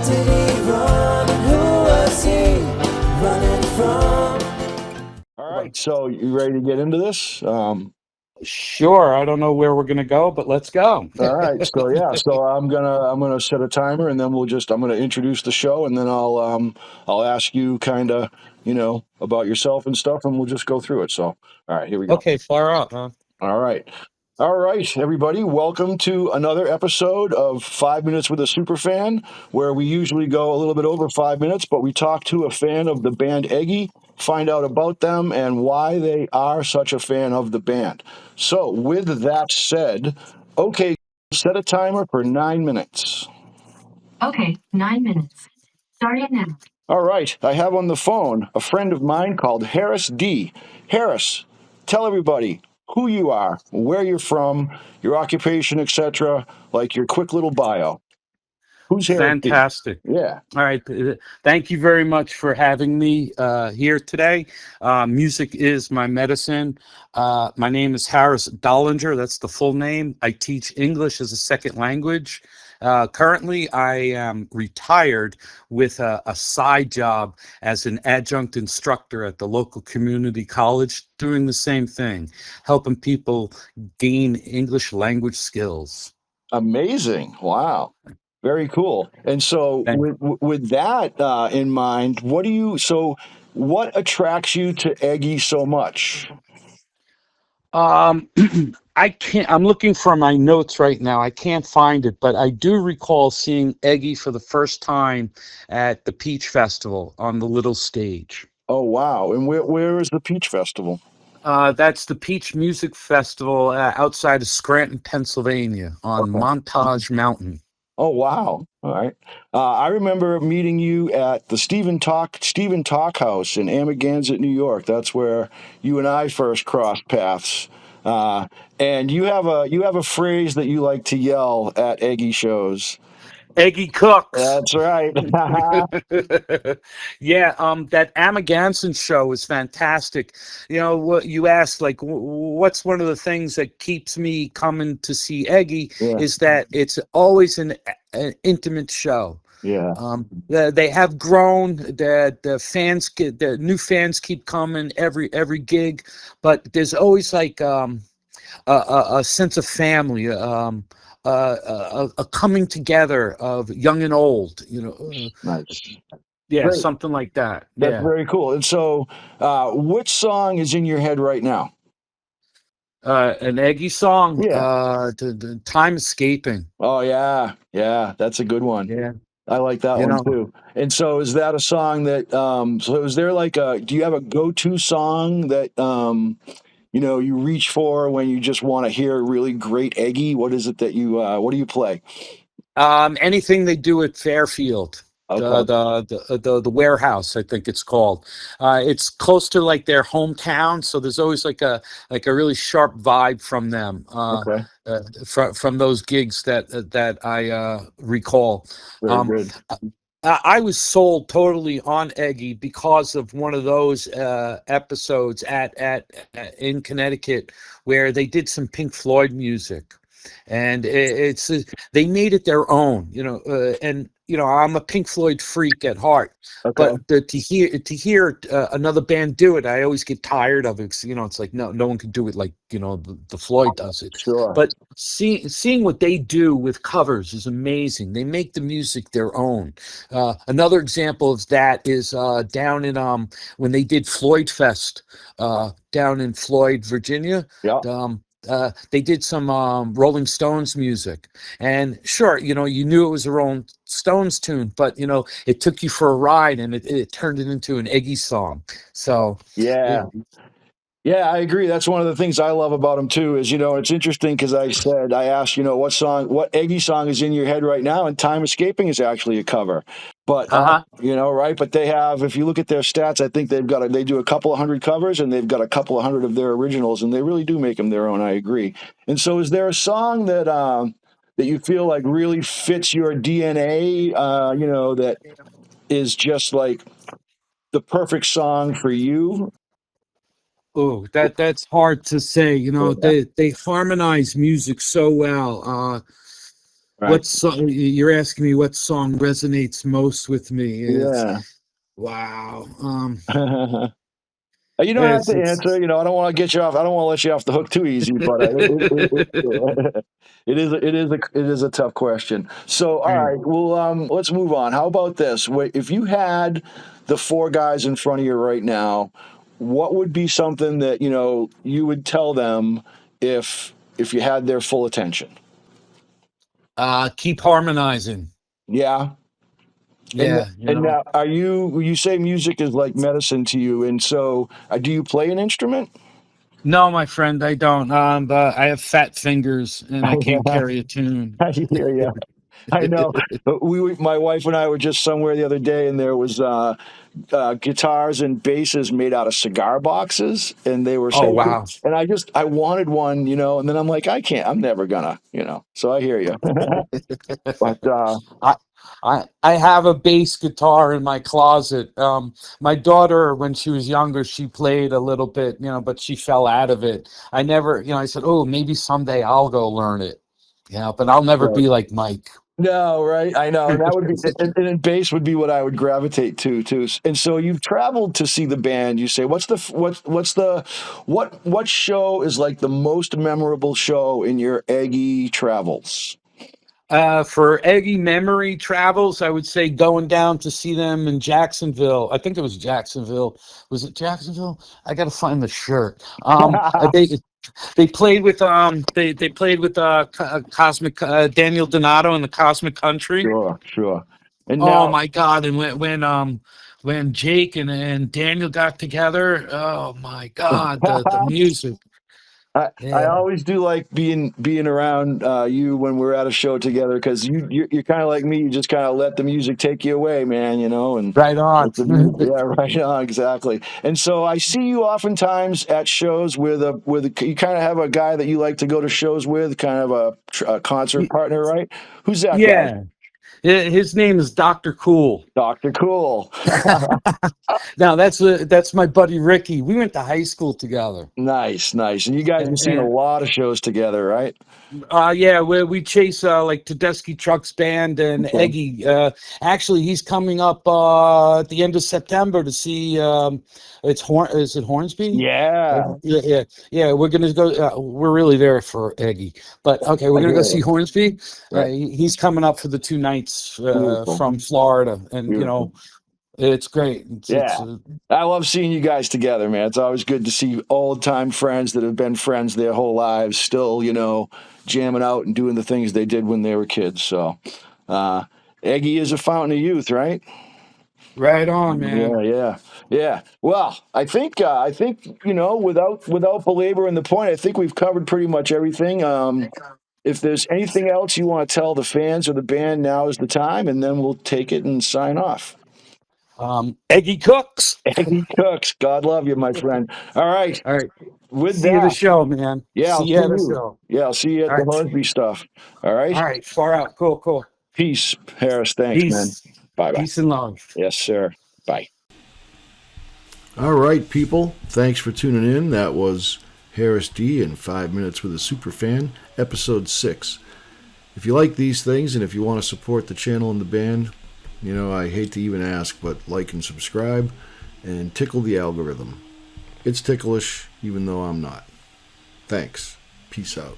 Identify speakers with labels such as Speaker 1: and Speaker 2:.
Speaker 1: did he run and who was he running from?
Speaker 2: All right, so you ready to get into this?
Speaker 3: Sure. I don't know where we're gonna go, but let's go.
Speaker 2: All right, so I'm gonna set a timer, and then I'm gonna introduce the show, and then I'll ask you kind of about yourself and stuff, and we'll just go through it. So, all right, here we go.
Speaker 3: Okay, far up, huh?
Speaker 2: All right. All right, everybody, welcome to another episode of 5 Minutes with a Superfan, where we usually go a little bit over 5 minutes, but we talk to a fan of the band Eggy, find out about them and why they are such a fan of the band. So, with that said, okay, set a timer for 9 minutes.
Speaker 4: Okay, 9 minutes. Starting now.
Speaker 2: All right, I have on the phone a friend of mine called Harris D. Harris, tell everybody who you are, where you're from, your occupation, etc., like your quick little bio. Who's Harris D?
Speaker 3: Fantastic.
Speaker 2: Yeah.
Speaker 3: All right. Thank you very much for having me here today. Music is my medicine. My name is Harris Dollinger. That's the full name. I teach English as a second language. Currently, I am retired with a side job as an adjunct instructor at the local community college, doing the same thing, helping people gain English language skills.
Speaker 2: Amazing. Wow. Very cool. And so,
Speaker 3: Thank
Speaker 2: with that in mind, what attracts you to Eggy so much?
Speaker 3: I'm looking for my notes right now. I can't find it, but I do recall seeing Eggy for the first time at the Peach Festival on the little stage.
Speaker 2: Oh, wow. And where is the Peach Festival?
Speaker 3: That's the Peach Music Festival outside of Scranton, Pennsylvania, on
Speaker 2: Okay.
Speaker 3: Montage Mountain.
Speaker 2: Oh, wow. All right. I remember meeting you at the Stephen Talk House in Amagansett, New York. That's where you and I first crossed paths. And you have a phrase that you like to yell at Eggy shows.
Speaker 3: Eggy cooks.
Speaker 2: That's right.
Speaker 3: Yeah, that Amagansett show is fantastic. You know, what you asked, like, what's one of the things that keeps me coming to see Eggy
Speaker 2: Yeah.
Speaker 3: is that it's always an intimate show.
Speaker 2: Yeah.
Speaker 3: They have grown. The new fans keep coming every gig, but there's always like a sense of family. A coming together of young and old,
Speaker 2: Nice.
Speaker 3: yeah,
Speaker 2: Great.
Speaker 3: something like that.
Speaker 2: That's
Speaker 3: Yeah.
Speaker 2: very cool. And so, which song is in your head right now?
Speaker 3: An Eggy song,
Speaker 2: Yeah.
Speaker 3: the Time Escaping.
Speaker 2: Oh, yeah. Yeah. That's a good one.
Speaker 3: Yeah.
Speaker 2: I like that
Speaker 3: You
Speaker 2: one
Speaker 3: know,
Speaker 2: too. And so, is that a song that? So, is there do you have a go-to song that you reach for when you just want to hear really great Eggy? What is it that what do you play?
Speaker 3: anything they do at Fairfield, the
Speaker 2: Okay.
Speaker 3: the warehouse, I think it's called. It's close to like their hometown, so there's always like a really sharp vibe from them.
Speaker 2: Okay.
Speaker 3: From those gigs that I recall.
Speaker 2: Very
Speaker 3: Um,
Speaker 2: good.
Speaker 3: I was sold totally on Eggy because of one of those episodes at in Connecticut where they did some Pink Floyd music, and they made it their own, and I'm a Pink Floyd freak at heart,
Speaker 2: Okay.
Speaker 3: but to hear another band do it, I always get tired of it. 'Cause, it's like no one can do it like the Floyd does it.
Speaker 2: Sure.
Speaker 3: But seeing what they do with covers is amazing. They make the music their own. Another example of that is down in when they did Floyd Fest down in Floyd, Virginia.
Speaker 2: Yeah.
Speaker 3: They did some Rolling Stones music, and sure, you knew it was a Rolling Stones tune, but it took you for a ride, and it turned it into an Eggy song. So
Speaker 2: Yeah. Yeah, I agree. That's one of the things I love about him too. Is it's interesting because I asked what Eggy song is in your head right now, and "Time Escaping" is actually a cover. But right. But they have, if you look at their stats, I think they do a couple of hundred covers, and they've got a couple of hundred of their originals, and they really do make them their own. I agree. And so, is there a song that you feel like really fits your DNA? That is just like the perfect song for you?
Speaker 3: Oh, that's hard to say.
Speaker 2: Yeah.
Speaker 3: They harmonize music so well. what song you're asking me? What song resonates most with me? It's
Speaker 2: Yeah.
Speaker 3: wow.
Speaker 2: You don't have to answer.
Speaker 3: It's
Speaker 2: I don't want to get you off. I don't want to let you off the hook too easy. But it is a tough question. So, all right. Well, let's move on. How about this? If you had the four guys in front of you right now, what would be something that you would tell them if you had their full attention?
Speaker 3: keep harmonizing.
Speaker 2: Yeah. And
Speaker 3: Yeah,
Speaker 2: and now, you say music is like medicine to you, and so do you play an instrument?
Speaker 3: No, my friend, I don't. But I have fat fingers and I can't carry a tune.
Speaker 2: I hear you. I know. But my wife and I were just somewhere the other day, and there was guitars and basses made out of cigar boxes, and they were
Speaker 3: Oh
Speaker 2: so.
Speaker 3: wow.
Speaker 2: And I wanted one, and then I'm like, I can't. I'm never gonna. So I hear you. But
Speaker 3: I I have a bass guitar in my closet. My daughter, when she was younger, she played a little bit, but she fell out of it. I never, I said, oh, maybe someday I'll go learn it. But I'll never
Speaker 2: right.
Speaker 3: be like Mike.
Speaker 2: No, right? I know. And that would be, and bass would be what I would gravitate to too. And so you've traveled to see the band. You say, what show is like the most memorable show in your Eggy travels?
Speaker 3: For Eggy memory travels, I would say going down to see them in Jacksonville. I think it was Jacksonville. Was it Jacksonville? I got to find the shirt. They played with they played with Cosmic Daniel Donato and the Cosmic Country.
Speaker 2: Sure. And
Speaker 3: Oh
Speaker 2: now,
Speaker 3: my God! And when Jake and Daniel got together, oh my God, the music.
Speaker 2: I
Speaker 3: Yeah,
Speaker 2: always do like being around you when we're at a show together because you're kind of like me. You just kind of let the music take you away, man. And
Speaker 3: right on.
Speaker 2: let the music, yeah, right on, exactly. And so I see you oftentimes at shows you kind of have a guy that you like to go to shows with, kind of a concert partner, right? Who's that guy?
Speaker 3: Yeah, his name is Dr. Cool.
Speaker 2: Dr. Cool.
Speaker 3: Now that's my buddy Ricky. We went to high school together.
Speaker 2: Nice. And you guys have seen a
Speaker 3: And
Speaker 2: lot of shows together, right?
Speaker 3: yeah, we chase like Tedeschi Trucks Band and
Speaker 2: Okay.
Speaker 3: Eggy. Actually, he's coming up at the end of September to see. Is it Hornsby?
Speaker 2: Yeah,
Speaker 3: Yeah. We're gonna go. We're really there for Eggy, but okay, we're
Speaker 2: I
Speaker 3: gonna
Speaker 2: hear
Speaker 3: go see
Speaker 2: you.
Speaker 3: Hornsby.
Speaker 2: Right.
Speaker 3: He's coming up for the 2 nights
Speaker 2: Beautiful.
Speaker 3: from Florida, and
Speaker 2: Beautiful.
Speaker 3: it's great. It's
Speaker 2: Yeah. I love seeing you guys together, man. It's always good to see old time friends that have been friends their whole lives still, jamming out and doing the things they did when they were kids. So, Eggy is a fountain of youth, right?
Speaker 3: right on, man.
Speaker 2: Yeah. Well, I think without belaboring the point, I think we've covered pretty much everything. If there's anything else you want to tell the fans or the band, now is the time, and then we'll take it and sign off.
Speaker 3: Eggy Cooks.
Speaker 2: Eggy Cooks, God love you, my friend. All right.
Speaker 3: All right.
Speaker 2: With
Speaker 3: See you at the
Speaker 2: that,
Speaker 3: show, man.
Speaker 2: yeah,
Speaker 3: See
Speaker 2: I'll
Speaker 3: you
Speaker 2: see
Speaker 3: at the
Speaker 2: you.
Speaker 3: show.
Speaker 2: Yeah, I'll see you at
Speaker 3: All
Speaker 2: the
Speaker 3: right.
Speaker 2: Hornsby stuff. All right.
Speaker 3: All right. Far out. Cool.
Speaker 2: Peace, Harris. Thanks, man.
Speaker 3: Peace.
Speaker 2: Bye.
Speaker 3: Peace and love.
Speaker 2: Yes, sir. Bye. All right, people. Thanks for tuning in. That was Harris D in 5 Minutes with a Superfan, episode 6. If you like these things and if you want to support the channel and the band, I hate to even ask, but like and subscribe and tickle the algorithm. It's ticklish, even though I'm not. Thanks. Peace out.